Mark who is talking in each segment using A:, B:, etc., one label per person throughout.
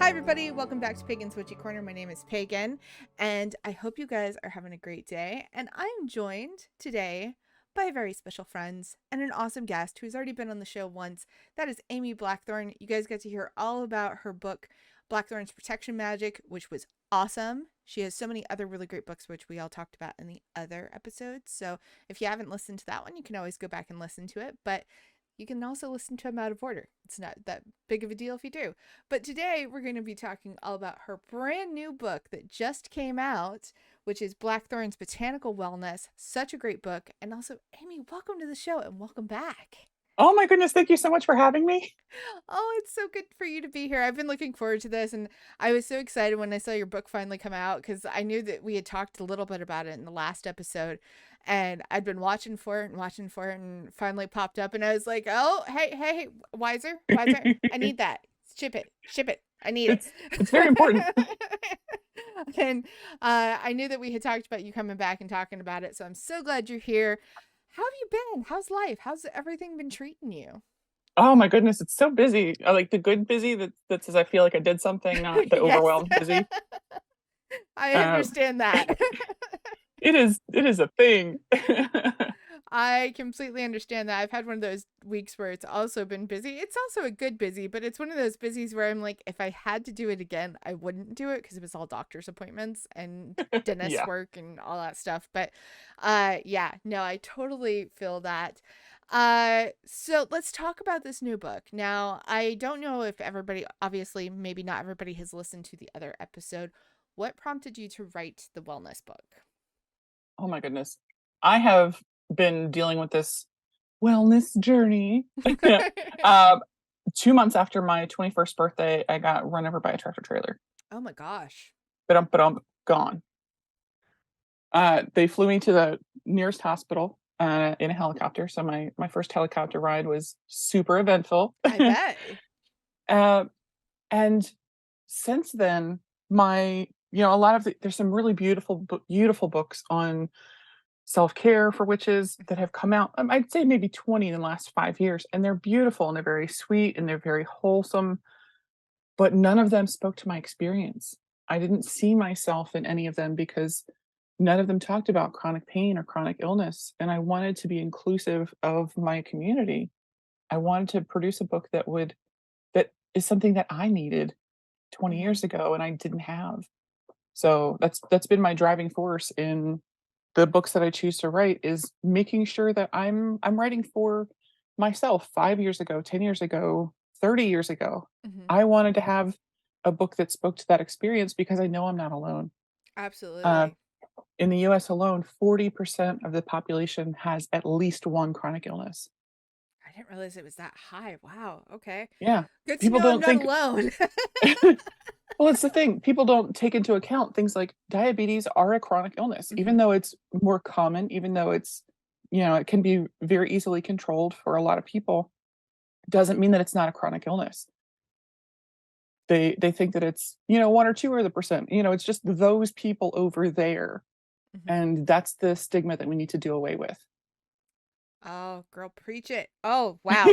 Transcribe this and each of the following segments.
A: Hi, everybody. Welcome back to Pagan's Witchy Corner. My name is Pagan, and I hope you guys are having a great day. And I am joined today by a very special friend and an awesome guest who's already been on the show once. That is Amy Blackthorn. You guys get to hear all about her book, Blackthorn's Protection Magic, which was awesome. She has so many other really great books, which we all talked about in the other episodes. So if you haven't listened to that one, you can always go back and listen to it. But you can also listen to them out of order. It's not that big of a deal if you do. But today we're going to be talking all about her brand new book that just came out, which is Blackthorn's Botanical Wellness. Such a great book. And also, Amy, welcome to the show and welcome back.
B: Oh my goodness, thank you so much for having me.
A: Oh, it's so good for you to be here. I've been looking forward to this, and I was so excited when I saw your book finally come out because I knew that we had talked a little bit about it in the last episode, and I'd been watching for it and finally popped up, and I was like, oh, hey, Wiser, I need that. Ship it. I need it.
B: It's very important.
A: And I knew that we had talked about you coming back and talking about it, so I'm so glad you're here. How have you been? How's life? How's everything been treating you?
B: Oh my goodness, it's so busy. I like the good busy that says I feel like I did something, not the
A: Yes.
B: overwhelmed busy.
A: I understand that.
B: It is a thing.
A: I completely understand that. I've had one of those weeks where it's also been busy. It's also a good busy, but it's one of those busies where I'm like, if I had to do it again, I wouldn't do it because it was all doctor's appointments and dentist
B: Yeah.
A: work and all that stuff. But yeah, no, I totally feel that. So let's talk about this new book. Now, I don't know if everybody, obviously, maybe not everybody has listened to the other episode. What prompted you to write the wellness book?
B: Oh my goodness. I have been dealing with this wellness journey. 2 months after my 21st birthday, I got run over by a tractor trailer.
A: Oh my gosh.
B: But I'm gone. They flew me to the nearest hospital in a helicopter. So my first helicopter ride was super eventful.
A: I bet.
B: uh, and since then, a lot of there's some really beautiful books on self-care for witches that have come out. I'd say maybe 20 in the last 5 years, and they're beautiful and they're very sweet and they're very wholesome. But none of them spoke to my experience. I didn't see myself in any of them because none of them talked about chronic pain or chronic illness. And I wanted to be inclusive of my community. I wanted to produce a book that is something that I needed 20 years ago and I didn't have. So that's been my driving force in the books that I choose to write, is making sure that I'm writing for myself 5 years ago, 10 years ago, 30 years ago.
A: Mm-hmm.
B: I wanted to have a book that spoke to that experience because I know I'm not alone. Uh,
A: Absolutely.
B: in the US alone, 40% of the population has at least one chronic illness.
A: I didn't realize it was that high. Wow. Okay.
B: Yeah.
A: Good to
B: People
A: know I'm
B: don't
A: not
B: think
A: alone.
B: well, it's the thing. People don't take into account things like diabetes are a chronic illness, even
A: Mm-hmm.
B: though it's more common, even though it can be very easily controlled for a lot of people, doesn't mean that it's not a chronic illness. They think that it's, 1 or 2 or the percent. It's just those people over there.
A: Mm-hmm.
B: And that's the stigma that we need to do away with.
A: Oh, girl, preach it. Oh, wow.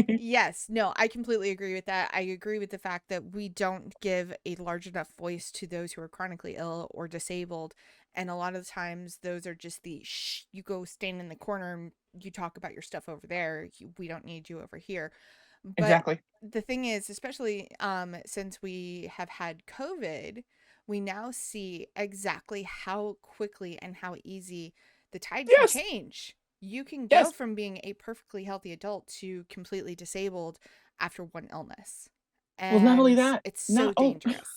A: Yes, no, I completely agree with that. I agree with the fact that we don't give a large enough voice to those who are chronically ill or disabled. And a lot of the times those are just the shh, you go stand in the corner and you talk about your stuff over there. We don't need you over here. But
B: Exactly.
A: the thing is, especially since we have had COVID, we now see exactly how quickly and how easy the tide can
B: Yes.
A: change. You can go
B: Yes.
A: from being a perfectly healthy adult to completely disabled after one illness.
B: Well, not only
A: And
B: that,
A: it's so
B: not oh,
A: dangerous.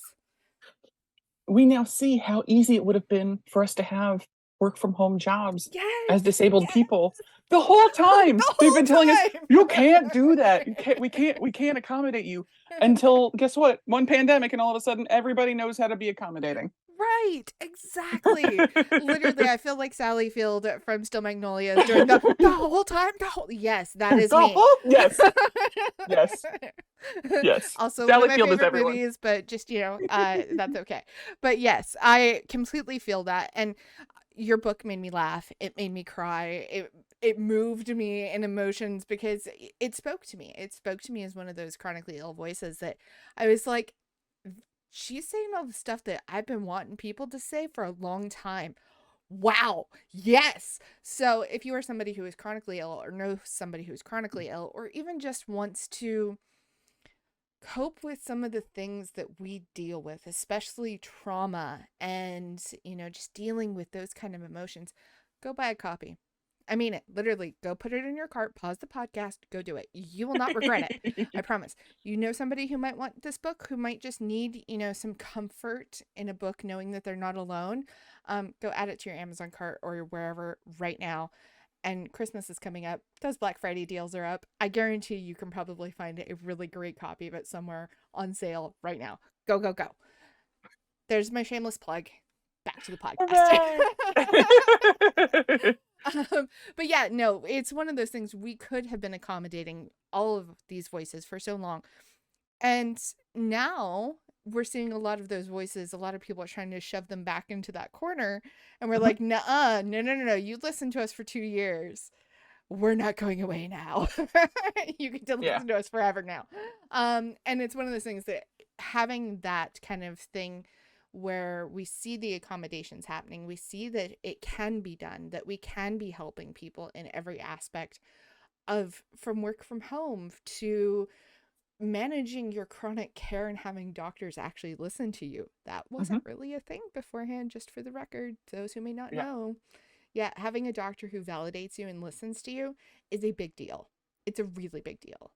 B: we now see how easy it would have been for us to have work from home jobs
A: Yes.
B: as disabled
A: Yes.
B: people. The whole time
A: The
B: they've
A: whole
B: been telling us,
A: time.
B: you can't do that. We can't accommodate you, until guess what? One pandemic and all of a sudden everybody knows how to be accommodating.
A: Right, exactly. Literally, I feel like Sally Field from Still Magnolias during the whole time. Yes, that is me.
B: Yes. Yes. Yes.
A: Also, one of
B: Sally
A: my
B: Field is
A: favorite
B: everyone.
A: movies, but just, that's okay. But yes, I completely feel that. And your book made me laugh. It made me cry. it moved me in emotions because it spoke to me. It spoke to me as one of those chronically ill voices that I was like, she's saying all the stuff that I've been wanting people to say for a long time. Wow. Yes. So if you are somebody who is chronically ill or know somebody who's chronically ill, or even just wants to cope with some of the things that we deal with, especially trauma and, just dealing with those kind of emotions, go buy a copy. I mean it. Literally, go put it in your cart, pause the podcast, go do it. You will not regret it. I promise. You know somebody who might want this book, who might just need, some comfort in a book, knowing that they're not alone. Go add it to your Amazon cart or wherever right now. And Christmas is coming up. Those Black Friday deals are up. I guarantee you can probably find a really great copy of it somewhere on sale right now. Go, go, go. There's my shameless plug. Back to the podcast. But yeah, no, it's one of those things. We could have been accommodating all of these voices for so long. And now we're seeing a lot of those voices. A lot of people are trying to shove them back into that corner. And we're like, nuh-uh, no. You listened to us for 2 years. We're not going away now. You get to listen to us forever now. And it's one of those things that having that kind of thing where we see the accommodations happening, we see that it can be done, that we can be helping people in every aspect of from work from home to managing your chronic care and having doctors actually listen to you. That wasn't really a thing beforehand, just for the record, those who may not know. Yeah, having a doctor who validates you and listens to you is a big deal. It's a really big deal.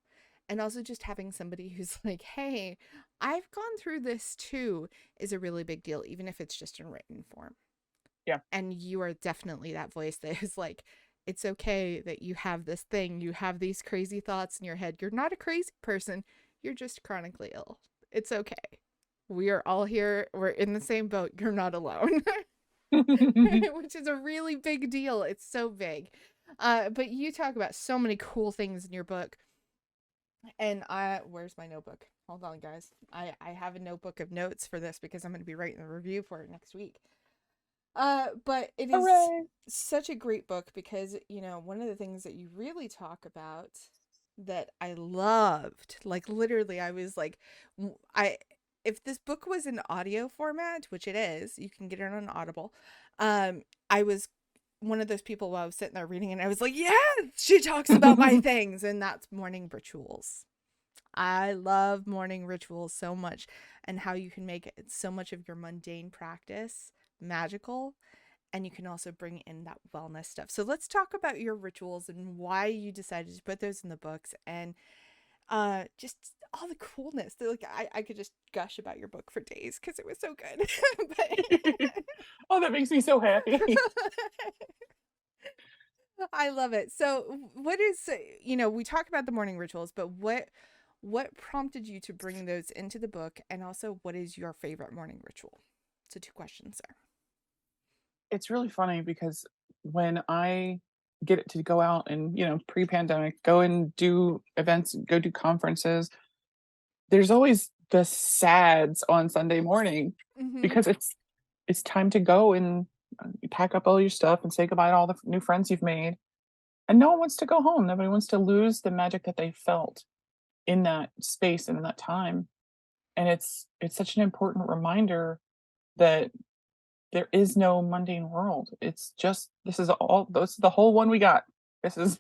A: And also just having somebody who's like, hey, I've gone through this too, is a really big deal, even if it's just in written form.
B: Yeah.
A: And you are definitely that voice that is like, it's okay that you have this thing. You have these crazy thoughts in your head. You're not a crazy person. You're just chronically ill. It's okay. We are all here. We're in the same boat. You're not alone. Which is a really big deal. It's so big. But you talk about so many cool things in your book. And where's my notebook? Hold on, guys. I have a notebook of notes for this because I'm going to be writing the review for it next week. But it is such a great book because, one of the things that you really talk about that I loved, like literally I was like, if this book was in audio format, which it is, you can get it on Audible. I was one of those people while I was sitting there reading and I was like, yeah, she talks about my things. And that's morning rituals. I love morning rituals so much and how you can make it so much of your mundane practice magical. And you can also bring in that wellness stuff. So let's talk about your rituals and why you decided to put those in the books and just all the coolness. Like I could just gush about your book for days because it was so good.
B: Oh, that makes me so happy.
A: I love it. So what is, we talk about the morning rituals, but what prompted you to bring those into the book? And also, what is your favorite morning ritual? So 2 questions there.
B: It's really funny because when I get it to go out and, pre-pandemic, go and do events, go do conferences, there's always the sads on Sunday morning because it's time to go and pack up all your stuff and say goodbye to all the new friends you've made. And no one wants to go home. Nobody wants to lose the magic that they felt in that space and in that time. And it's such an important reminder that there is no mundane world. It's just this is the whole one we got. This is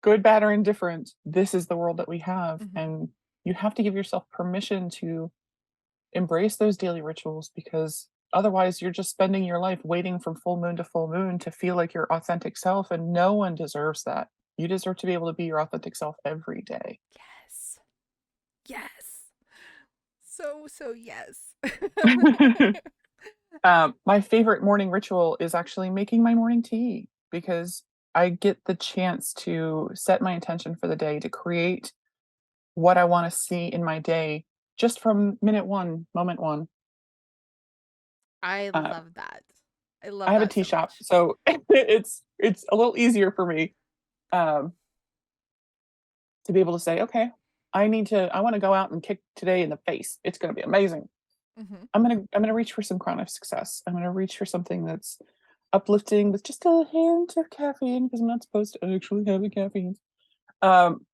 B: good, bad, or indifferent. This is the world that we have. And you have to give yourself permission to embrace those daily rituals because otherwise you're just spending your life waiting from full moon to full moon to feel like your authentic self. And no one deserves that. You deserve to be able to be your authentic self every day.
A: Yes. Yes. So yes.
B: My favorite morning ritual is actually making my morning tea because I get the chance to set my intention for the day, to create what I want to see in my day just from minute one, moment one.
A: I love that. I love
B: I have a
A: that
B: tea
A: so
B: shop,
A: much.
B: so it's a little easier for me to be able to say, okay, I want to go out and kick today in the face. It's going to be amazing. I'm gonna reach for some chronic success. I'm gonna reach for something that's uplifting with just a hint of caffeine because I'm not supposed to actually have the caffeine. Um,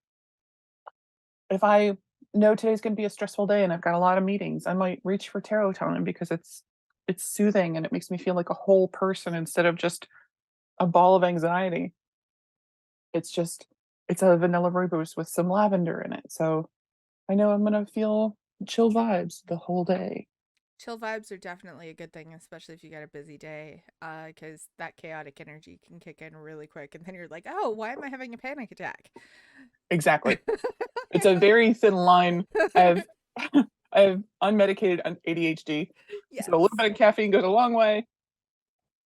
B: if I know today's going to be a stressful day and I've got a lot of meetings, I might reach for tarot time because it's soothing and it makes me feel like a whole person instead of just a ball of anxiety. It's just it's a vanilla rooibos with some lavender in it. So I know I'm gonna feel chill vibes the whole day.
A: Chill vibes are definitely a good thing, especially if you got a busy day, because that chaotic energy can kick in really quick, and then you're like, "Oh, why am I having a panic attack?"
B: Exactly. It's a very thin line. I have I have unmedicated ADHD, so a little
A: Yes.
B: bit of caffeine goes a long way,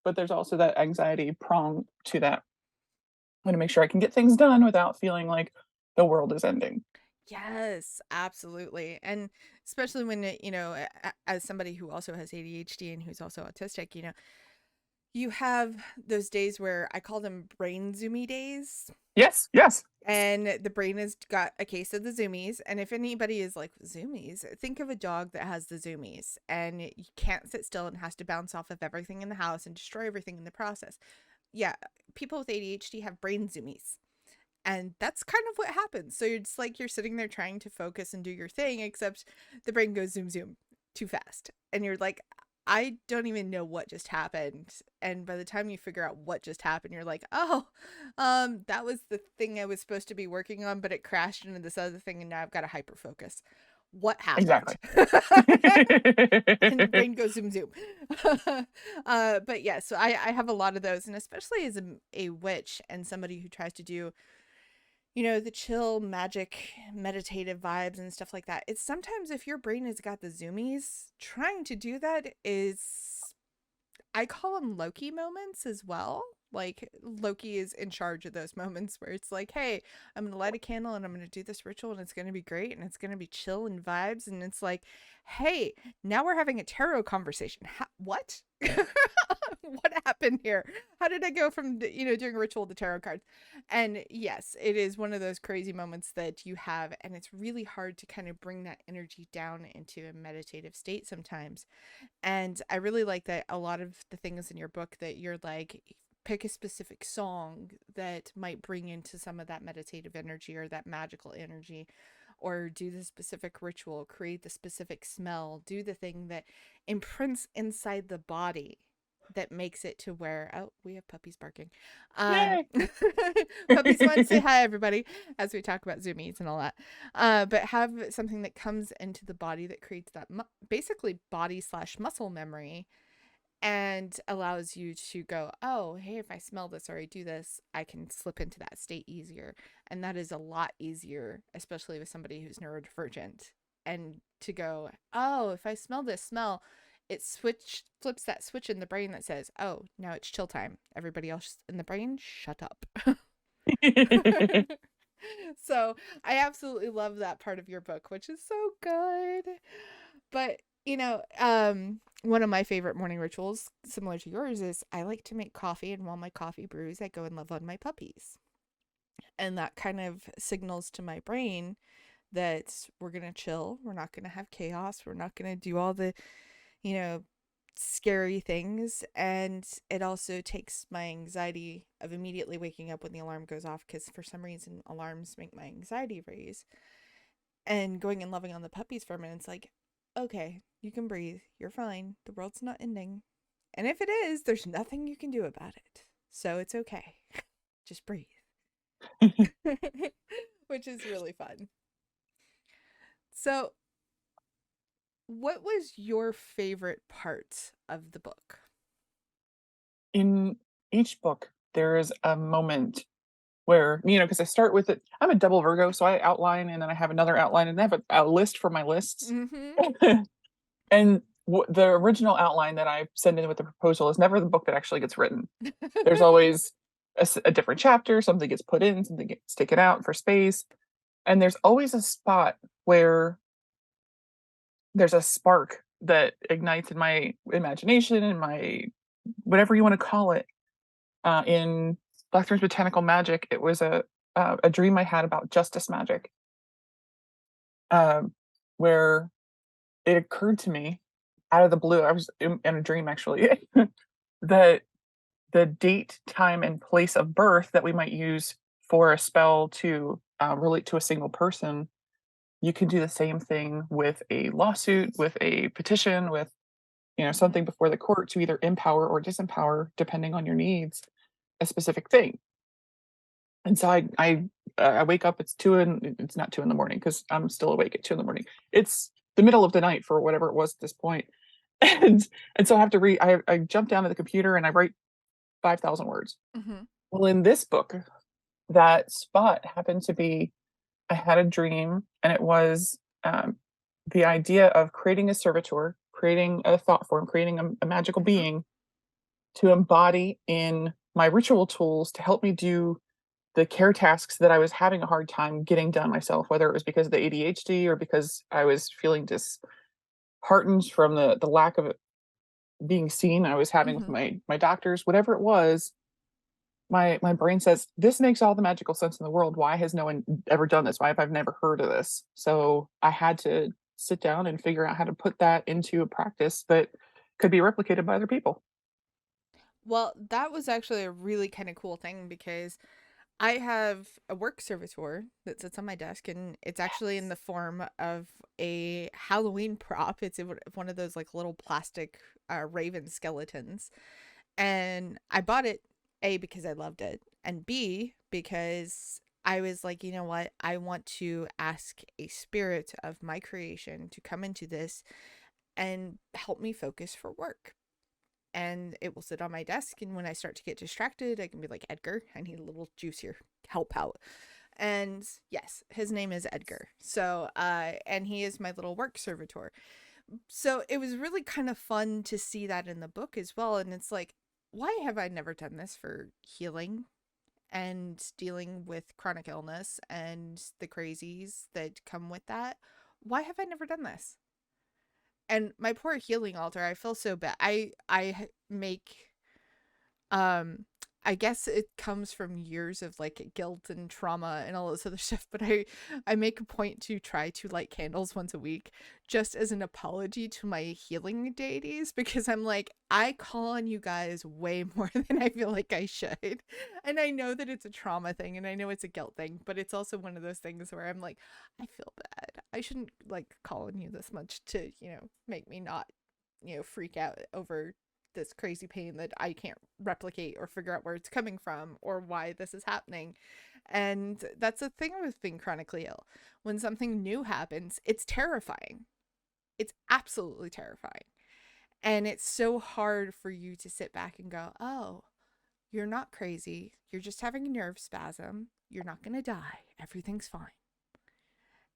B: but there's also that anxiety prong to that. I wanna make sure I can get things done without feeling like the world is ending.
A: Yes, absolutely. And especially when as somebody who also has ADHD and who's also autistic, you have those days where I call them brain zoomy days.
B: Yes, yes.
A: And the brain has got a case of the zoomies. And if anybody is like, zoomies, think of a dog that has the zoomies and you can't sit still and has to bounce off of everything in the house and destroy everything in the process. Yeah, people with ADHD have brain zoomies. And that's kind of what happens. So you're just like, you're sitting there trying to focus and do your thing, except the brain goes zoom, zoom too fast. And you're like, I don't even know what just happened. And by the time you figure out what just happened, you're like, oh, that was the thing I was supposed to be working on, but it crashed into this other thing. And now I've got to hyper focus. What happened?
B: Exactly.
A: And your brain goes zoom zoom. But yeah, so I have a lot of those, and especially as a witch and somebody who tries to do the chill magic meditative vibes and stuff like that. It's sometimes if your brain has got the zoomies, trying to do that is, I call them Loki moments as well. Like Loki is in charge of those moments where it's like, hey, I'm gonna light a candle and I'm gonna do this ritual and it's gonna be great and it's gonna be chill and vibes, and it's like, hey, now we're having a tarot conversation. What? What happened here? How did I go from doing a ritual to tarot cards? And yes, it is one of those crazy moments that you have, and it's really hard to kind of bring that energy down into a meditative state sometimes. And I really like that a lot of the things in your book that you're like, pick a specific song that might bring into some of that meditative energy or that magical energy, or do the specific ritual, create the specific smell, do the thing that imprints inside the body that makes it to where, oh, we have puppies barking.
B: Yay.
A: Puppies want to say hi, everybody, as we talk about zoomies and all that. But have something that comes into the body that creates that basically body slash muscle memory, and allows you to go, oh, hey, if I smell this or I do this, I can slip into that state easier. And that is a lot easier, especially with somebody who's neurodivergent. And to go, oh, if I smell this smell, it flips that switch in the brain that says, oh, now it's chill time. Everybody else in the brain, shut up. So I absolutely love that part of your book, which is so good. But one of my favorite morning rituals, similar to yours, is I like to make coffee, and while my coffee brews, I go and love on my puppies. And that kind of signals to my brain that we're going to chill. We're not going to have chaos. We're not going to do all the, you know, scary things. And it also takes my anxiety of immediately waking up when the alarm goes off, because for some reason alarms make my anxiety raise. And going and loving on the puppies for a minute, it's like, okay, you can breathe. You're fine. The world's not ending. And if it is, there's nothing you can do about it. So it's okay. Just breathe. Which is really fun. So, what was your favorite part of the book?
B: In each book, there is a moment where, because I start with it. I'm a double Virgo, so I outline and then I have another outline and I have a list for my lists.
A: Mm-hmm.
B: And the original outline that I send in with the proposal is never the book that actually gets written. There's always a different chapter, something gets put in, something gets taken out for space. And there's always a spot where there's a spark that ignites in my imagination and my whatever you want to call it. In Blackthorn's Botanical Magic, it was a dream I had about justice magic, um, where it occurred to me out of the blue. I was in a dream actually that the date, time, and place of birth that we might use for a spell to relate to a single person, you can do the same thing with a lawsuit, with a petition, with
A: Mhm.
B: something before the court to either empower or disempower, depending on your needs, a specific thing. And so I wake up. It's not 2 in the morning because I'm still awake at 2 in the morning. It's the middle of the night for whatever it was at this point, and so I have to read. I jump down to the computer and I write 5,000 words.
A: Mhm.
B: Well, in this book, that spot happened to be I had a dream, and it was the idea of creating a servitor, creating a thought form, creating a magical
A: Mhm.
B: being to embody in my ritual tools to help me do the care tasks that I was having a hard time getting done myself, whether it was because of the ADHD or because I was feeling disheartened from the lack of being seen I was having with
A: Mhm.
B: my doctors, whatever it was. My brain says, "This makes all the magical sense in the world. Why has no one ever done this? Why have I never heard of this?" So, I had to sit down and figure out how to put that into a practice that could be replicated by other people.
A: Well, that was actually a really kind of cool thing because I have a work servitor that sits on my desk, and it's actually in
B: Yes.
A: the form of a Halloween prop. It's one of those like little plastic raven skeletons. And I bought it A because I loved it, and B because I was like, you know what? I want to ask a spirit of my creation to come into this and help me focus for work. And it will sit on my desk, and when I start to get distracted, I can be like, Edgar, I need a little juice here. Help out. And yes, his name is Edgar. So, and he is my little work servitor. So it was really kind of fun to see that in the book as well. And it's like, why have I never done this for healing and dealing with chronic illness and the crazies that come with that? Why have I never done this? And my poor healing altar, I feel so bad. I make um I guess it comes from years of like guilt and trauma and all this other stuff, but I make a point to try to light candles once a week just as an apology to my healing deities, because I'm like, I call on you guys way more than I feel like I should. And I know that it's a trauma thing and I know it's a guilt thing, but it's also one of those things where I'm like, I feel bad. I shouldn't like call on you this much to, make me not, freak out over this crazy pain that I can't replicate or figure out where it's coming from or why this is happening. And that's the thing with being chronically ill. When something new happens, it's terrifying. It's absolutely terrifying. And it's so hard for you to sit back and go, oh, you're not crazy. You're just having a nerve spasm. You're not going to die. Everything's fine.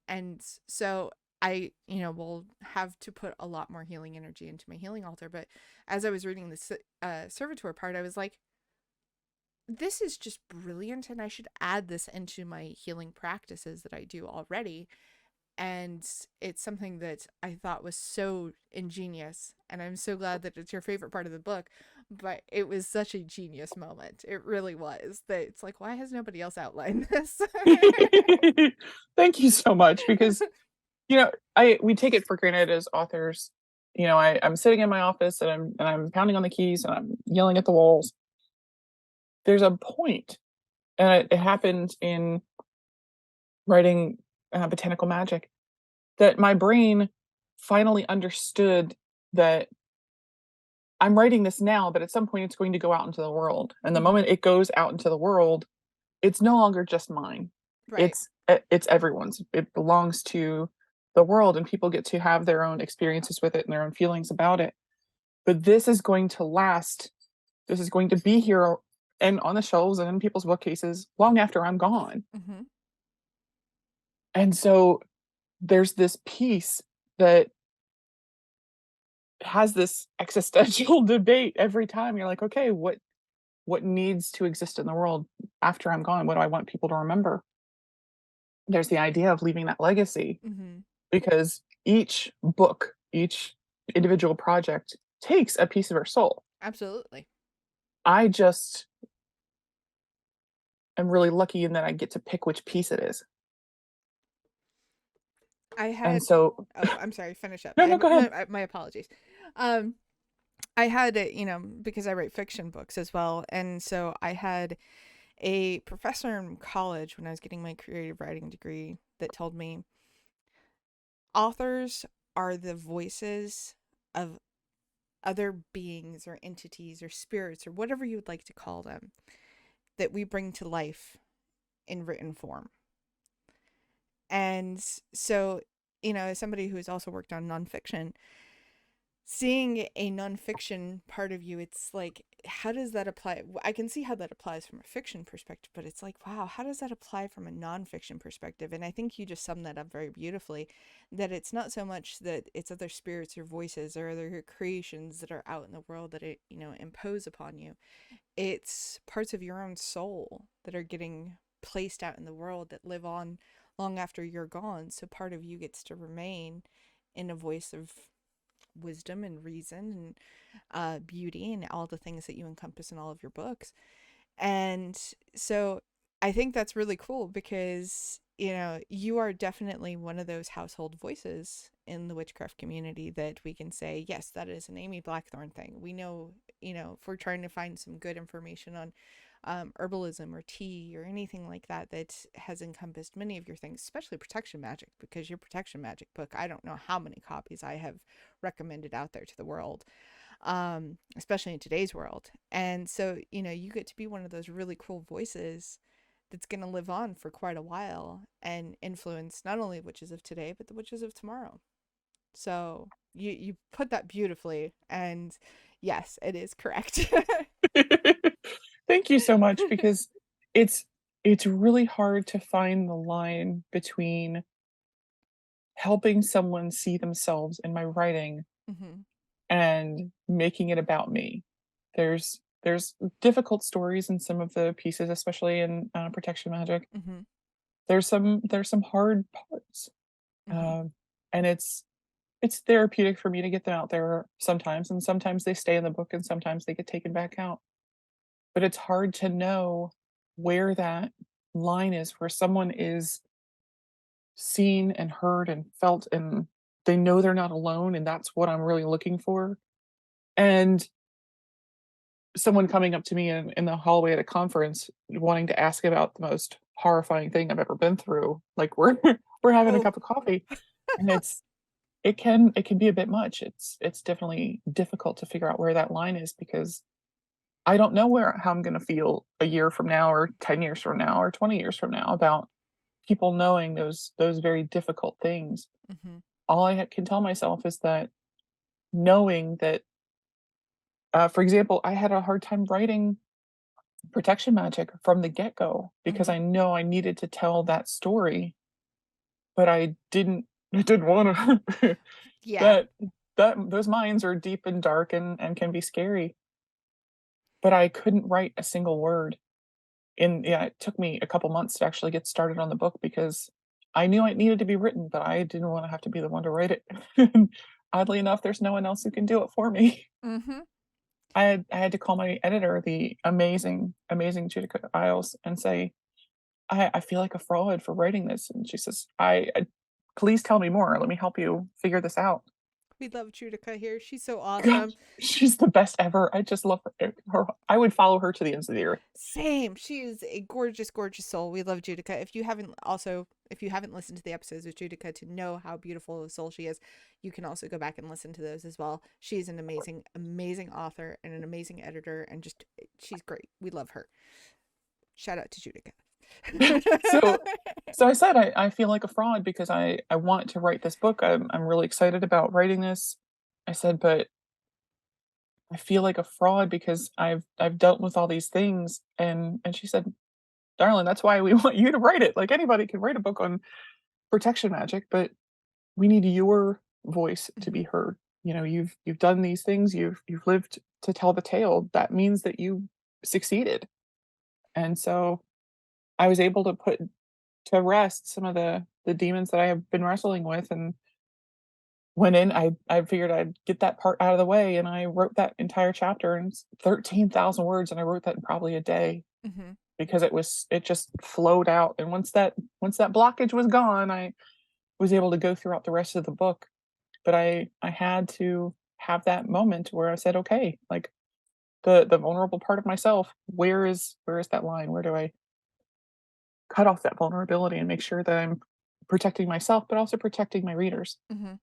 A: And so I, will have to put a lot more healing energy into my healing altar. But as I was reading the servitor part, I was like, this is just brilliant. And I should add this into my healing practices that I do already. And it's something that I thought was so ingenious. And I'm so glad that it's your favorite part of the book. But it was such a genius moment. It really was. That it's like, why has nobody else outlined this?
B: Thank you so much because I we take it for granted as authors. I'm sitting in my office and I'm pounding on the keys and I'm yelling at the walls. There's a point, and it happened in writing Botanical Magic, that my brain finally understood that I'm writing this now, but at some point it's going to go out into the world. And the
A: Mm-hmm.
B: moment it goes out into the world, it's no longer just mine.
A: Right.
B: It's everyone's. It belongs to the world, and people get to have their own experiences with it and their own feelings about it. But this is going to last. This is going to be here and on the shelves and in people's bookcases long after I'm gone.
A: Mm-hmm.
B: And so there's this piece that has this existential debate every time. You're like, okay, what needs to exist in the world after I'm gone? What do I want people to remember? There's the idea of leaving that legacy,
A: Mm-hmm.
B: because each book, each individual project takes a piece of our soul.
A: Absolutely.
B: I just am really lucky in that I get to pick which piece it is.
A: I
B: And
A: had
B: so
A: oh, I'm sorry, finish up.
B: no, no, go ahead.
A: My apologies. Um I had because I write fiction books as well, and so I had a professor in college when I was getting my creative writing degree that told me authors are the voices of other beings or entities or spirits or whatever you would like to call them that we bring to life in written form. And so, as somebody who's also worked on nonfiction, seeing a nonfiction part of you, it's like, how does that apply? I can see how that applies from a fiction perspective, but it's like, wow, how does that apply from a nonfiction perspective? And I think you just summed that up very beautifully, that it's not so much that it's other spirits or voices or other creations that are out in the world that it, impose upon you. It's parts of your own soul that are getting placed out in the world that live on long after you're gone. So part of you gets to remain in a voice of wisdom and reason and beauty and all the things that you encompass in all of your books. And so I think that's really cool because, you are definitely one of those household voices in the witchcraft community that we can say, yes, that is an Amy Blackthorn thing. We know, if we're trying to find some good information on herbalism or tea or anything like that that has encompassed many of your things, especially protection magic, because your protection magic book, I don't know how many copies I have recommended out there to the world, especially in today's world. And so, you get to be one of those really cool voices that's going to live on for quite a while and influence not only witches of today, but the witches of tomorrow. So you put that beautifully. And yes, it is correct.
B: Thank you so much because it's it's really hard to find the line between helping someone see themselves in my writing
A: Hmm.
B: and making it about me. There's difficult stories in some of the pieces, especially in protection magic.
A: Hmm.
B: There's some hard parts,
A: Hmm.
B: um, and it's therapeutic for me to get them out there sometimes, and sometimes they stay in the book, and sometimes they get taken back out. But it's hard to know where that line is, where someone is seen and heard and felt, and they know they're not alone, and that's what I'm really looking for. And someone coming up to me in the hallway at a conference wanting to ask about the most horrifying thing I've ever been through, like, we're we're having a
A: Oh.
B: cup of coffee, and it can be a bit much. It's definitely difficult to figure out where that line is because I don't know where how I'm gonna feel a year from now or 10 years from now or 20 years from now about people knowing those very difficult things.
A: Hmm.
B: All I can tell myself is that knowing that, for example, I had a hard time writing protection magic from the get-go because
A: Hmm.
B: I know I needed to tell that story, but I didn't wanna.
A: Yeah.
B: That those minds are deep and dark and can be scary, but I couldn't write a single word. Yeah, it took me a couple months to actually get started on the book because I knew it needed to be written, but I didn't wanna have to be the one to write it. And oddly enough, there's no one else who can do it for me.
A: Hmm.
B: I had to call my editor, the amazing, amazing Judika Isles, and say, I feel like a fraud for writing this." And she says, I please tell me more. Let me help you figure this out."
A: We love Judica here. She's so
B: God,
A: awesome.
B: she's the best ever. I just love her. I would follow her to the ends of the earth.
A: Same. She is a gorgeous, gorgeous soul. We love Judica. If you haven't listened to the episodes with Judica to know how beautiful a soul she is, you can also go back and listen to those as well. She's an amazing, amazing author and an amazing editor, and just she's great. We love her. Shout out to Judica.
B: So so I said I feel like a fraud because I want to write this book. I'm really excited about writing this. I said, but I feel like a fraud because I've dealt with all these things. And she said, "Darling, that's why we want you to write it. Like anybody can write a book on protection magic, but we need your voice to be
A: Hmm.
B: heard. You know, you've done these things, you've lived to tell the tale. That means that you succeeded." And so I was able to put to rest some of the demons that I have been wrestling with, and went in. I figured I'd get that part out of the way, and I wrote that entire chapter, and it's 13,000 words, and I wrote that in probably a day
A: Hmm.
B: because it just flowed out. And once that blockage was gone, I was able to go throughout the rest of the book. But I had to. have that moment where I said, okay, like the vulnerable part of myself, where is that line? Where do I cut off that vulnerability and make sure that I'm protecting myself, but also protecting my readers?
A: Hmm.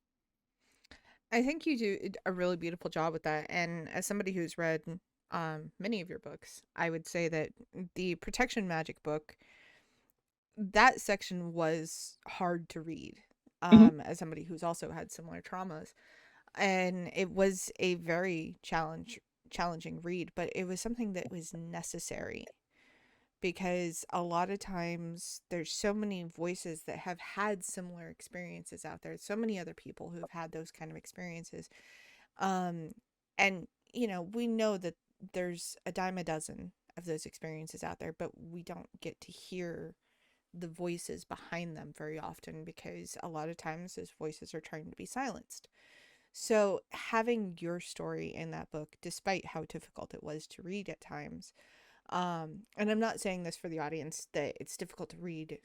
A: I think you do a really beautiful job with that. And as somebody who's read many of your books, I would say that the Protection Magic book, that section was hard to read.
B: Mhm.
A: As somebody who's also had similar traumas, and it was a very challenging read, but it was something that was necessary because a lot of times there's so many voices that have had similar experiences out there, so many other people who have had those kind of experiences, um and we know that there's a dime a dozen of those experiences out there, but we don't get to hear the voices behind them very often because a lot of times those voices are trying to be silenced. So having your story in that book, despite how difficult it was to read at times, and I'm not saying this for the audience that it's difficult to read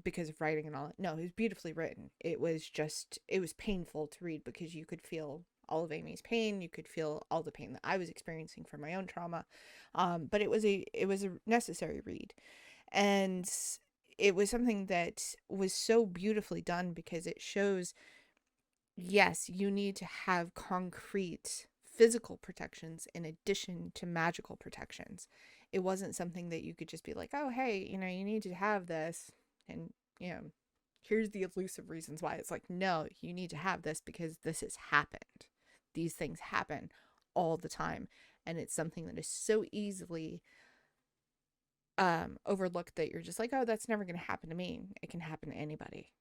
A: because of writing and all that. No, it was beautifully written. It was painful to read because you could feel all of Amy's pain. You could feel all the pain that I was experiencing from my own trauma. But it was a necessary read. And it was something that was so beautifully done because it shows, yes, you need to have concrete physical protections in addition to magical protections. It wasn't something that you could just be like, oh, hey, you need to have this. And, you know, here's the elusive reasons why. It's like, no, you need to have this because this has happened. These things happen all the time. And it's something that is so easily overlooked that you're just like, oh, that's never going to happen to me. It can happen to anybody.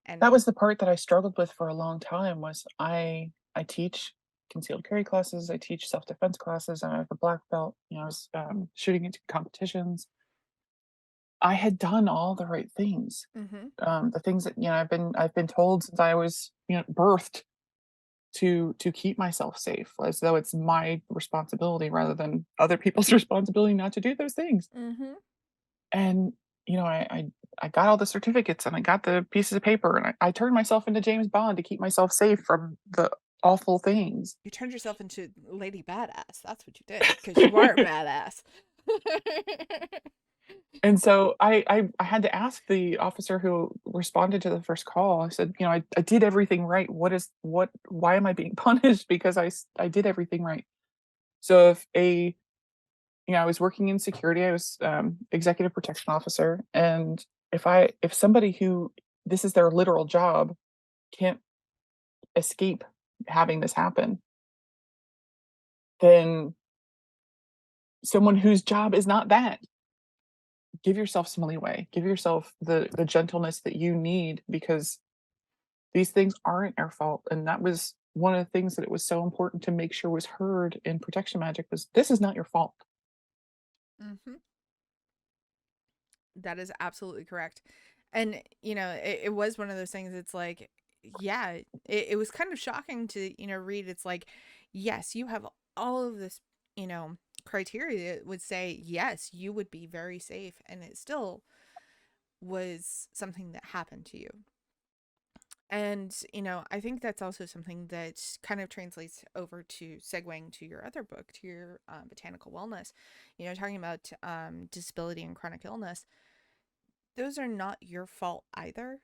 B: That
A: And
B: was the part that I struggled with for a long time was I teach concealed carry classes, I teach self-defense classes, and I have a black belt, I was, shooting into competitions. I had done all the right things,
A: mm-hmm,
B: the things that, I've been told since I was, birthed to keep myself safe, as though it's my responsibility rather than other people's responsibility not to do those things.
A: mm-hmm.
B: And, you know, I I I got all the certificates and I got the pieces of paper and I turned myself into James Bond to keep myself safe from the awful things.
A: You turned yourself into Lady Badass. That's what you did because you are a badass.
B: And so I had to ask the officer who responded to the first call. I said, I did everything right. Why am I being punished? Because I did everything right. So I was working in security. I was executive protection officer. And if somebody who this is their literal job can't escape having this happen, then someone whose job is not that, give yourself some leeway. Give yourself the gentleness that you need because these things aren't our fault. And that was one of the things that it was so important to make sure was heard in protection magic was this is not your fault.
A: Hmm. That is absolutely correct. And, it was one of those things. It's like, yeah, it was kind of shocking to, read. It's like, yes, you have all of this, criteria that would say, yes, you would be very safe. And it still was something that happened to you. And, I think that's also something that kind of translates over to segueing to your other book, to your Botanical Wellness, talking about disability and chronic illness. Those are not your fault either.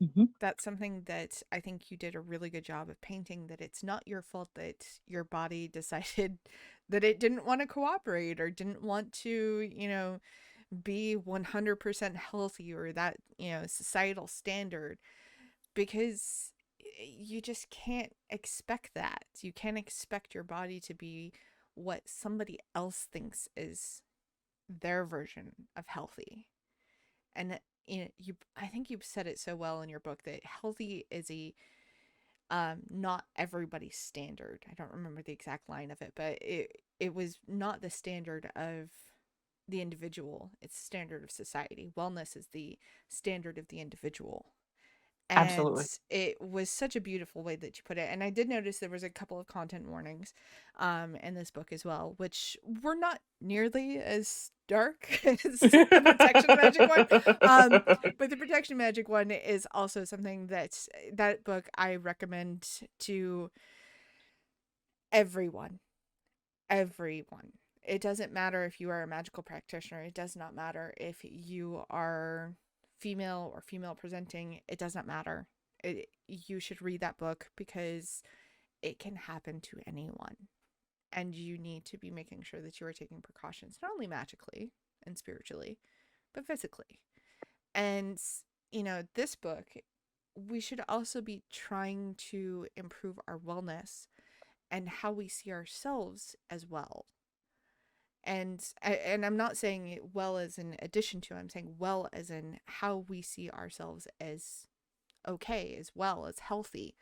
B: Mhm.
A: That's something that I think you did a really good job of painting, that it's not your fault that your body decided that it didn't want to cooperate or didn't want to, be 100% healthy, or that, societal standard, because you just can't expect that. You can't expect your body to be what somebody else thinks is their version of healthy. And I think you've said it so well in your book that healthy is a not everybody's standard. I don't remember the exact line of it, but it was not the standard of the individual, it's the standard of society. Wellness is the standard of the individual. And
B: Absolutely.
A: it was such a beautiful way that you put it. And I did notice there was a couple of content warnings in this book as well, which were not nearly as dark as the protection magic one. But the protection magic one is also something that book I recommend to Everyone, everyone. It doesn't matter if you are a magical practitioner. It does not matter if you are female or female presenting. It does not matter. You should read that book because it can happen to anyone. And you need to be making sure that you are taking precautions, not only magically and spiritually, but physically. And, this book, we should also be trying to improve our wellness and how we see ourselves as well. And I'm not saying well as in addition to, I'm saying well as in how we see ourselves as okay, as well, as healthy.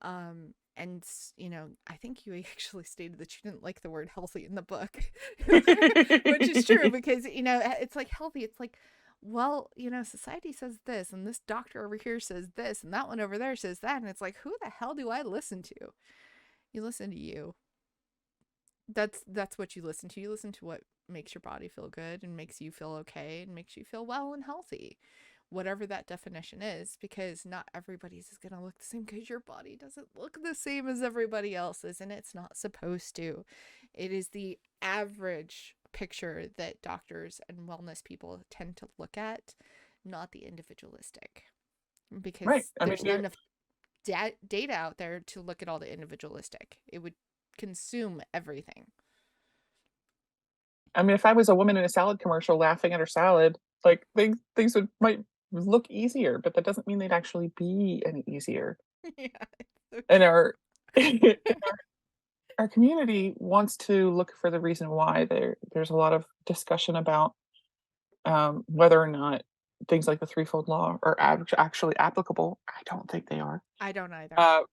A: And I think you actually stated that you didn't like the word healthy in the book, which is true because it's like healthy. It's like, well, society says this, and this doctor over here says this, and that one over there says that, and it's like, who the hell do I listen to? You listen to you. That's what you listen to. You listen to what makes your body feel good and makes you feel okay and makes you feel well and healthy, whatever that definition is, because not everybody's is going to look the same, because your body doesn't look the same as everybody else's, and it's not supposed to. It is the average picture that doctors and wellness people tend to look at, not the individualistic,
B: Right.
A: because
B: I mean,
A: there's not enough data out there to look at all the individualistic. It would consume everything.
B: if I was a woman in a salad commercial laughing at her salad, like things would might look easier, but that doesn't mean they'd actually be any easier.
A: Yeah, it's
B: And
A: so
B: our our community wants to look for the reason why there's a lot of discussion about whether or not things like the threefold law are actually applicable. I don't think they are.
A: I don't either.
B: Uh,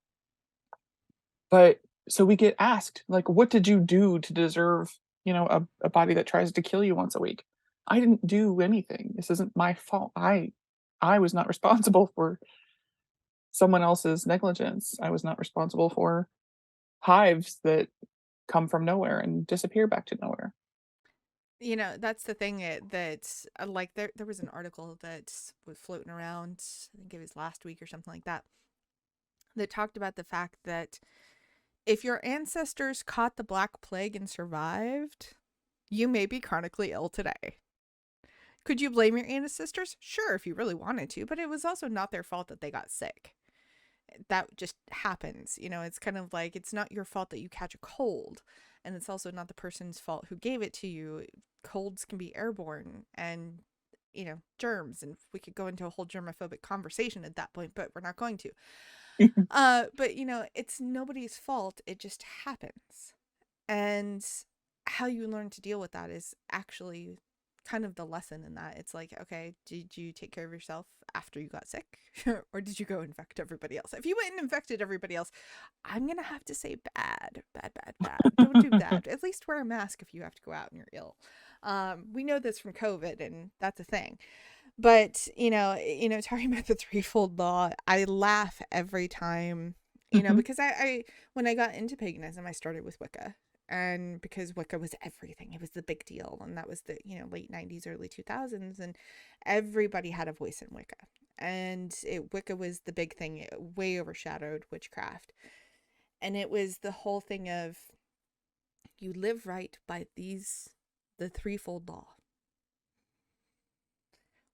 B: but so we get asked, like, what did you do to deserve, a body that tries to kill you once a week? I didn't do anything. This isn't my fault. I was not responsible for someone else's negligence. I was not responsible for hives that come from nowhere and disappear back to nowhere.
A: That's the thing that like there was an article that was floating around, I think it was last week or something like that, that talked about the fact that if your ancestors caught the Black Plague and survived, you may be chronically ill today. Could you blame your ancestors? Sure, if you really wanted to, but it was also not their fault that they got sick. That just happens. It's kind of like, it's not your fault that you catch a cold, and it's also not the person's fault who gave it to you. Colds can be airborne, and germs, and we could go into a whole germophobic conversation at that point, but we're not going to. But it's nobody's fault. It just happens. And how you learn to deal with that is actually kind of the lesson in that. It's like, okay, did you take care of yourself after you got sick? Or did you go infect everybody else? If you went and infected everybody else, I'm going to have to say bad, bad, bad, bad. Don't do that. At least wear a mask if you have to go out and you're ill. We know this from COVID, and that's a thing. But, talking about the threefold law, I laugh every time,
B: Mhm.
A: because I when I got into paganism, I started with Wicca. And because Wicca was everything, it was the big deal. And that was the, late 90s, early 2000s. And everybody had a voice in Wicca. And Wicca was the big thing. It way overshadowed witchcraft. And it was the whole thing of, you live right by the threefold law.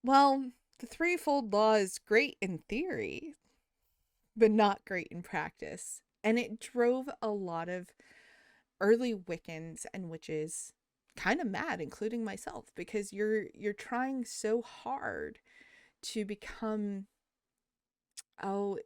A: Well, the threefold law is great in theory, but not great in practice. And it drove a lot of early Wiccans and witches kind of mad, including myself, because you're trying so hard to become, oh,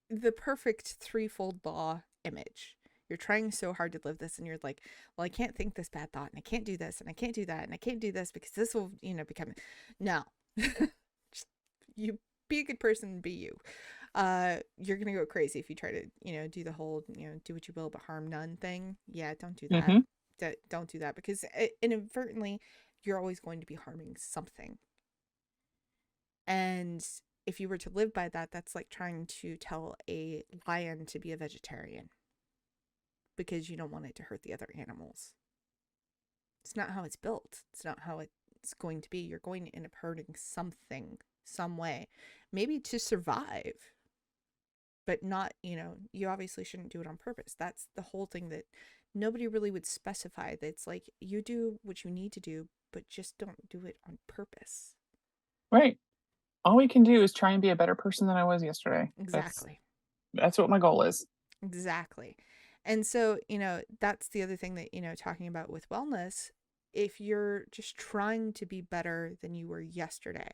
A: the perfect threefold law image. You're trying so hard to live this, and you're like, well, I can't think this bad thought, and I can't do this, and I can't do that, and I can't do this because this will, become. No. Just, you be a good person and be you. You're gonna go crazy if you try to, do the whole, do what you will but harm none thing. Yeah, don't do that.
B: Mhm.
A: Don't do that, because inadvertently you're always going to be harming something. And if you were to live by that, that's like trying to tell a lion to be a vegetarian because you don't want it to hurt the other animals. It's not how it's built. It's not how it's going to be. You're going to end up hurting something, some way, maybe to survive. but not, you obviously shouldn't do it on purpose. That's the whole thing, that nobody really would specify. That it's like, you do what you need to do, but just don't do it on purpose.
B: Right. All we can do is try and be a better person than I was yesterday.
A: Exactly.
B: That's what my goal is.
A: Exactly. And so, that's the other thing that, talking about with wellness, if you're just trying to be better than you were yesterday,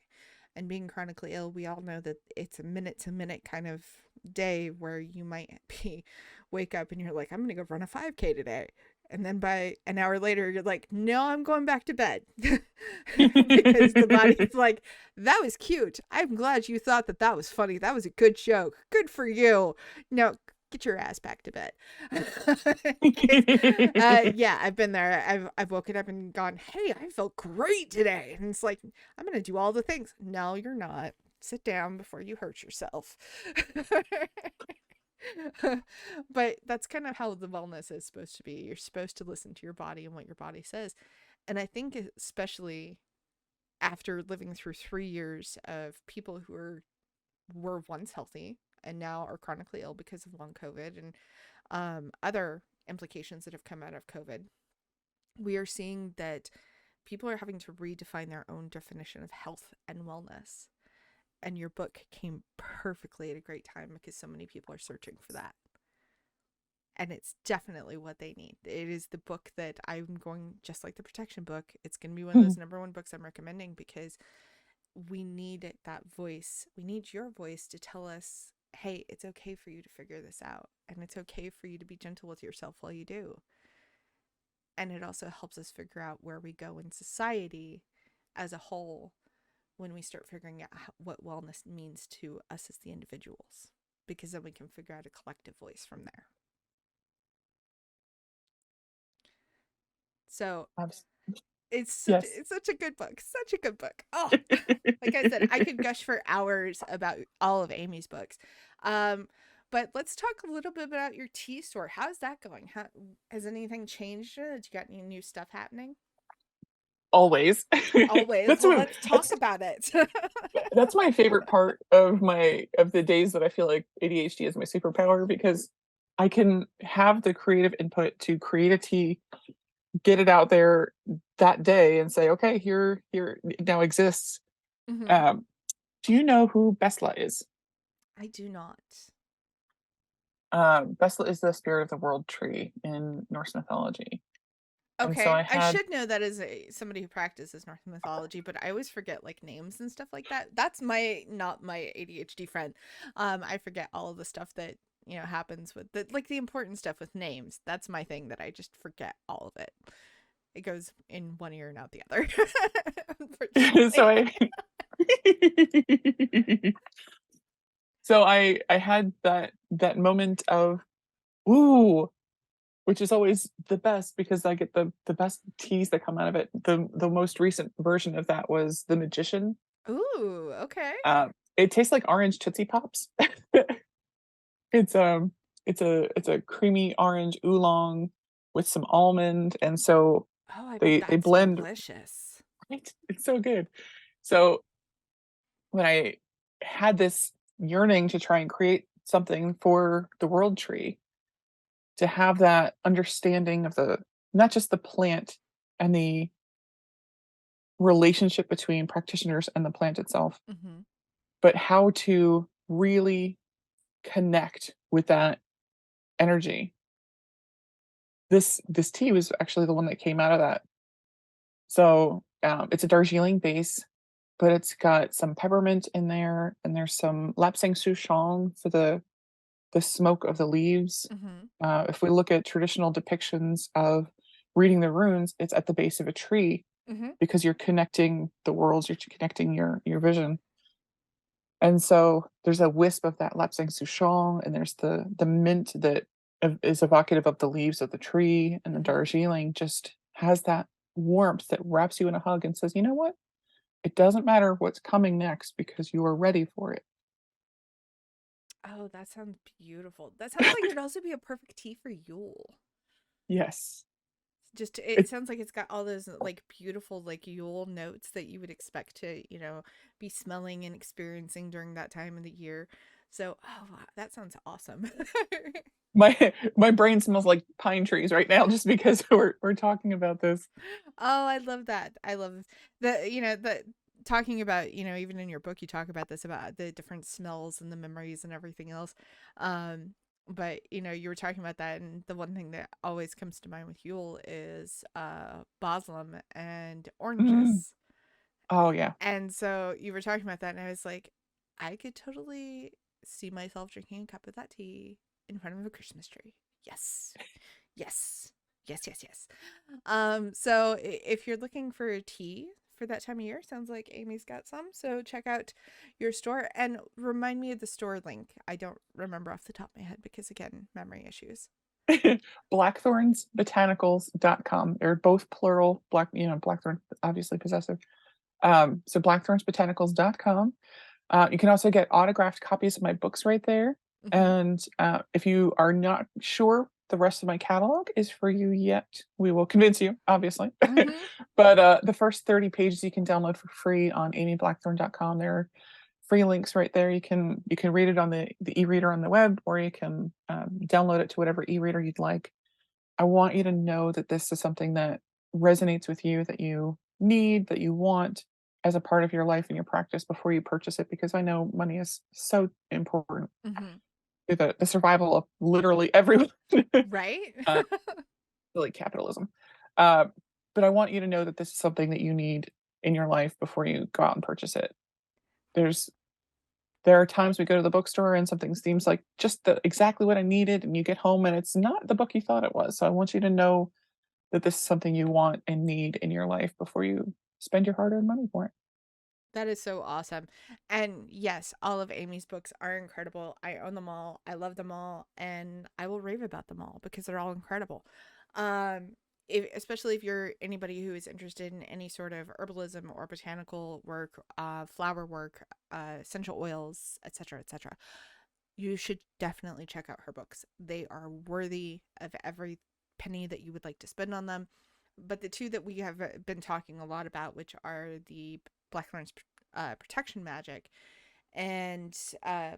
A: and being chronically ill, we all know that it's a minute to minute kind of day where you might be wake up and you're like, I'm going to go run a 5K today. And then by an hour later, you're like, no, I'm going back to bed. Because the body's like, that was cute. I'm glad you thought that that was funny. That was a good joke. Good for you. No, get your ass back to bed. Yeah, I've been there. I've woken up and gone, hey, I felt great today. And it's like, I'm going to do all the things. No, you're not. Sit down before you hurt yourself. But that's kind of how the wellness is supposed to be. You're supposed to listen to your body and what your body says. And I think especially after living through 3 years of people who were once healthy and now are chronically ill because of long COVID and other implications that have come out of COVID, we are seeing that people are having to redefine their own definition of health and wellness. And your book came perfectly at a great time because so many people are searching for that. And it's definitely what they need. It is the book that I'm going, just like the protection book, it's going to be one of those #1 books I'm recommending, because we need that voice. We need your voice to tell us, hey, it's okay for you to figure this out. And it's okay for you to be gentle with yourself while you do. And it also helps us figure out where we go in society as a whole when we start figuring out what wellness means to us as the individuals, because then we can figure out a collective voice from there. So
B: Yes.
A: it's such a good book. Such a good book. Oh, like I said, I could gush for hours about all of Amy's books. But let's talk a little bit about your tea store. How's that going? Has anything changed? Have you got any new stuff happening?
B: Always.
A: Always.
B: That's
A: Well,
B: what
A: let's talk about it.
B: that's my favorite part of the days that I feel like ADHD is my superpower, because I can have the creative input to create a tea, get it out there that day and say, okay, here it now exists.
A: Hmm.
B: Um, do you know who Besla is?
A: I do not.
B: Besla is the spirit of the world tree in Norse mythology. And so
A: Okay,
B: I
A: I
B: had
A: should know that as somebody who practices Norse mythology, but I always forget like names and stuff like that. That's not my ADHD friend. I forget all of the stuff that happens with the important stuff with names. That's my thing, that I just forget all of it. It goes in one ear and out the other.
B: so
A: Unfortunately.
B: I so I had that moment of ooh, which is always the best because I get the best teas that come out of it. The most recent version of that was the magician.
A: Ooh, okay.
B: It tastes like orange Tootsie Pops. It's it's a creamy orange oolong with some almond, and so
A: Oh, I bet
B: they
A: that's
B: blend
A: delicious.
B: right. It's so good. So when I had this yearning to try and create something for the world tree, to have that understanding of the not just the plant and the relationship between practitioners and the plant itself,
A: Hmm.
B: but how to really connect with that energy. This tea was actually the one that came out of that. So it's a Darjeeling base, but it's got some peppermint in there, and there's some lapsang souchong for the smoke of the leaves.
A: Hmm.
B: If we look at traditional depictions of reading the runes, it's at the base of a tree
A: Hmm.
B: because you're connecting the worlds, you're connecting your vision. And so there's a wisp of that lapsang souchong, and there's the mint that is evocative of the leaves of the tree, and the
A: Hmm.
B: Darjeeling just has that warmth that wraps you in a hug and says, you know what? It doesn't matter what's coming next because you are ready for it.
A: Oh, that sounds beautiful. That sounds like it'd also be a perfect tea for Yule.
B: Yes.
A: Just it
B: It,
A: sounds like it's got all those like beautiful like Yule notes that you would expect to, be smelling and experiencing during that time of the year. So, oh, wow, that sounds awesome.
B: My brain smells like pine trees right now just because we're talking about this.
A: Oh, I love that. I love the talking about, even in your book, you talk about this, about the different smells and the memories and everything else. Um, but you were talking about that, and the one thing that always comes to mind with Yule is Boslam and
B: Mm.
A: oranges.
B: Oh, yeah.
A: And so you were talking about that, and I was like, I could totally see myself drinking a cup of that tea in front of a Christmas tree. Yes. Yes. Yes, yes, yes. So if you're looking for a tea for that time of year, sounds like Amy's got some. So check out your store and remind me of the store link. I don't remember off the top of my head because, again, memory issues.
B: BlackThorn'sBotanicals.com. They're both plural. Blackthorn, obviously possessive. So BlackThorn'sBotanicals.com. You can also get autographed copies of my books right there.
A: Mm-hmm.
B: And if you are not sure the rest of my catalog is for you yet, we will convince you, obviously.
A: Mm-hmm.
B: But the first 30 pages you can download for free on amyblackthorn.com. There are free links right there. You can read it on the e-reader on the web, or you can download it to whatever e-reader you'd like. I want you to know that this is something that resonates with you, that you need, that you want as a part of your life and your practice before you purchase it, because I know money is so important
A: Mm-hmm.
B: to the survival of literally everyone.
A: Right?
B: uh, really capitalism. Uh, but I want you to know that this is something that you need in your life before you go out and purchase it. There's there are times we go to the bookstore and something seems like just exactly what I needed, and you get home and it's not the book you thought it was. So I want you to know that this is something you want and need in your life before you spend your hard-earned money for it.
A: That is so awesome. And yes, all of Amy's books are incredible. I own them all. I love them all. And I will rave about them all because they're all incredible. Especially if you're anybody who is interested in any sort of herbalism or botanical work, flower work, essential oils, etc., etc., you should definitely check out her books. They are worthy of every penny that you would like to spend on them. But the two that we have been talking a lot about, which are the Blackthorn's Protection Magic and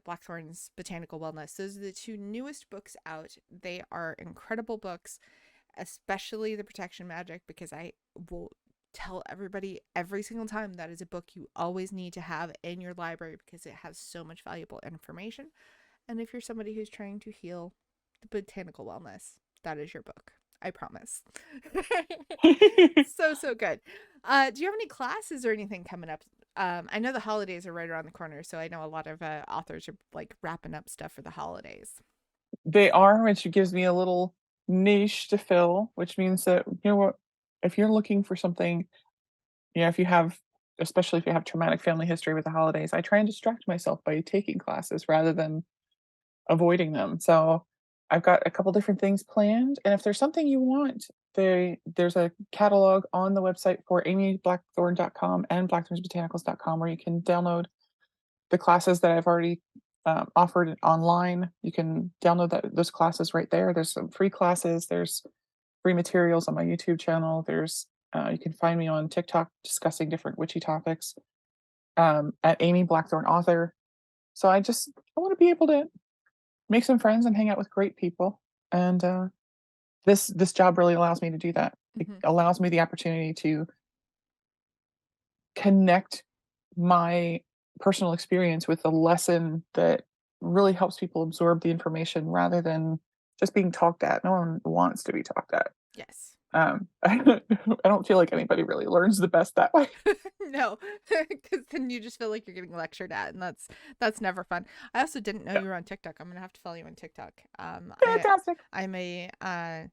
A: Blackthorn's Botanical Wellness, those are the two newest books out. They are incredible books, especially the Protection Magic, because I will tell everybody every single time that is a book you always need to have in your library because it has so much valuable information. And if you're somebody who's trying to heal the botanical wellness, that is your book. I promise. So, so good. Do you have any classes or anything coming up? I know the holidays are right around the corner, so I know a lot of authors are like wrapping up stuff for the holidays.
B: They are, which gives me a little niche to fill, which means that, you know what, if you're looking for something, if you have, especially if you have traumatic family history with the holidays, I try and distract myself by taking classes rather than avoiding them. So I've got a couple different things planned, and if there's something you want, there's a catalog on the website for amyblackthorn.com and blackthornsbotanicals.com where you can download the classes that I've already offered online. You can download those classes right there. There's some free classes. There's free materials on my YouTube channel. There's you can find me on TikTok discussing different witchy topics at Amy Blackthorn Author. So I want to be able to make some friends and hang out with great people. And this job really allows me to do that. It
A: Mm-hmm.
B: allows me the opportunity to connect my personal experience with a lesson that really helps people absorb the information rather than just being talked at. No one wants to be talked at.
A: Yes.
B: I don't feel like anybody really learns the best that way.
A: No, because then you just feel like you're getting lectured at, and that's never fun. I also didn't know
B: Yeah.
A: you were on TikTok. I'm gonna have to follow you on TikTok.
B: Fantastic.
A: I'm a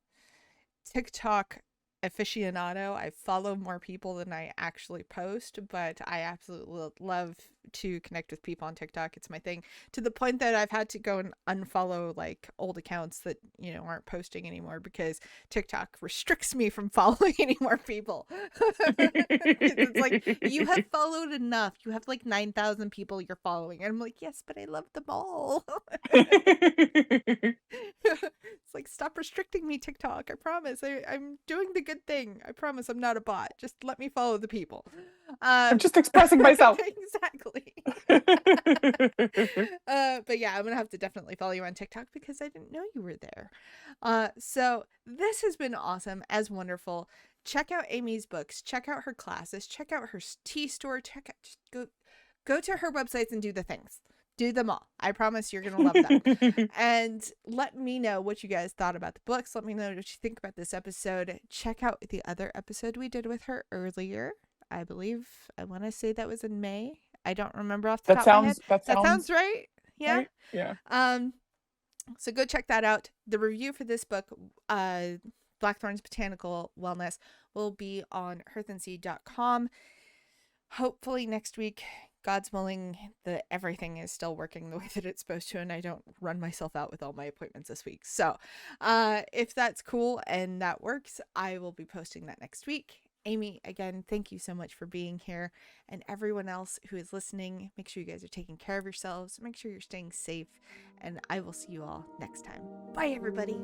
A: TikTok aficionado. I follow more people than I actually post, but I absolutely love to connect with people on TikTok. It's my thing, to the point that I've had to go and unfollow like old accounts that, aren't posting anymore because TikTok restricts me from following any more people. It's like, you have followed enough. You have like 9,000 people you're following. And I'm like, yes, but I love them all. It's like, stop restricting me, TikTok. I promise. I'm doing the good thing. I promise I'm not a bot. Just let me follow the people.
B: I'm just expressing myself.
A: Exactly. But yeah, I'm gonna have to definitely follow you on TikTok because I didn't know you were there. So this has been awesome, as wonderful. Check out Amy's books, check out her classes, check out her tea store, check out, just go to her websites and do the things. Do them all. I promise you're gonna love them. And let me know what you guys thought about the books. Let me know what you think about this episode. Check out the other episode we did with her earlier. I believe I want to say that was in May. I don't remember off the top of my head.
B: That
A: That
B: sounds
A: sounds right. Yeah.
B: right. Yeah.
A: So go check that out. The review for this book, Blackthorn's Botanical Wellness, will be on hearthandseed.com. Hopefully next week, God's willing, that everything is still working the way that it's supposed to, and I don't run myself out with all my appointments this week. So if that's cool and that works, I will be posting that next week. Amy, again, thank you so much for being here. And everyone else who is listening, make sure you guys are taking care of yourselves. Make sure you're staying safe. And I will see you all next time. Bye, everybody.